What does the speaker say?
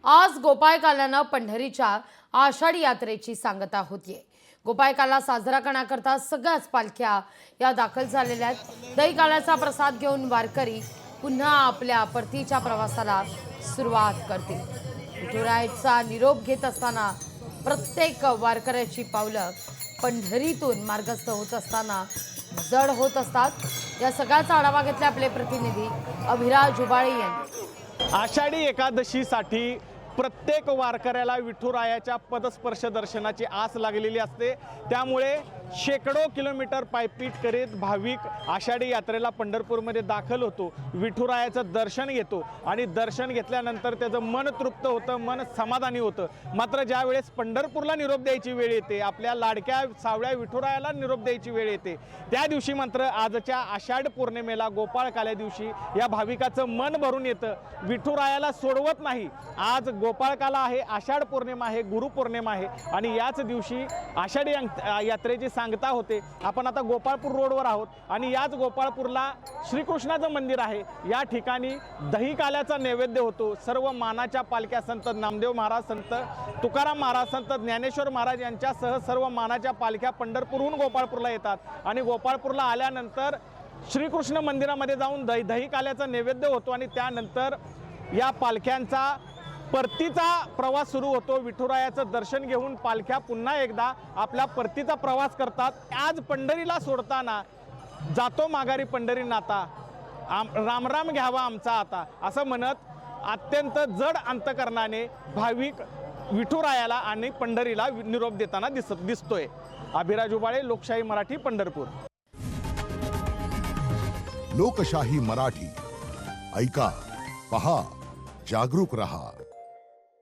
आज गोपाळकाल्यानं पंढरीच्या आषाढी यात्रेची सांगता होतीये। गोपाळकाला साजरा करण्याकरता सगळ्याच पालख्या या दाखल झालेल्या आहेत। दही काल्याचा प्रसाद घेऊन वारकरी पुन्हा आपल्या परतीच्या प्रवासाला सुरुवात करतील। विठुरायाचा निरोप घेत असताना प्रत्येक वारकऱ्याची पावलं पंढरीतून मार्गस्थ होत असताना जड होत असतात। या सगळ्याचा आढावा घेतला आपले प्रतिनिधी अभिराज जुबाळे यांनी। आषाढी एकादशीसाठी प्रत्येक वारकऱ्याला विठुरायाच्या पदस्पर्श दर्शनाची आस लागलेली असते। त्यामुळे शेकडो किलोमीटर पायपीट करीत भाविक आषाढी यात्रेला पंढरपूरमध्ये दाखल होतो, विठुरायाचं दर्शन घेतो आणि दर्शन घेतल्यानंतर त्याचं मन तृप्त होतं, मन समाधानी होतं। मात्र ज्या वेळेस पंढरपूरला निरोप द्यायची वेळ येते, आपल्या लाडक्या सावळ्या विठुरायाला निरोप द्यायची वेळ येते, त्या दिवशी मात्र आजच्या आषाढ पौर्णिमेला गोपाळकाल्या दिवशी या भाविकाचं मन भरून येतं, विठुरायाला सोडवत नाही। आज गोपाळकाला आहे, आषाढ पौर्णिमा आहे, गुरुपौर्णिमा आहे आणि याच दिवशी आषाढी यात्रेची सांगता होते। आपण आता गोपाळपूर रोडवर आहोत आणि याच गोपाळपूरला श्रीकृष्णाचं मंदिर आहे। या ठिकाणी दही काल्याचा नैवेद्य होतो। सर्व मानाच्या पालख्या संत नामदेव महाराज, संत तुकाराम महाराज, संत ज्ञानेश्वर महाराज यांच्यासह सर्व मानाच्या पालख्या पंढरपूरहून गोपाळपूरला येतात आणि गोपाळपूरला आल्यानंतर श्रीकृष्ण मंदिरामध्ये जाऊन दही काल्याचा नैवेद्य होतो आणि त्यानंतर या पालख्यांचा परतीचा प्रवास सुरू होतो। विठुरायाचं दर्शन घेऊन पालख्या पुन्हा एकदा आपला परतीचा प्रवास करतात। आज पंढरीला सोडताना जातो माघारी पंढरी नाता, राम राम घ्यावा आमचा आता, असं म्हणत अत्यंत जड अंतकरणाने भाविक विठुरायाला आणि पंढरीला निरोप देताना दिसतोय। अभिराज जुबाळे, लोकशाही मराठी, पंढरपूर। लोकशाही मराठी, ऐका, पहा, जागरूक रहा।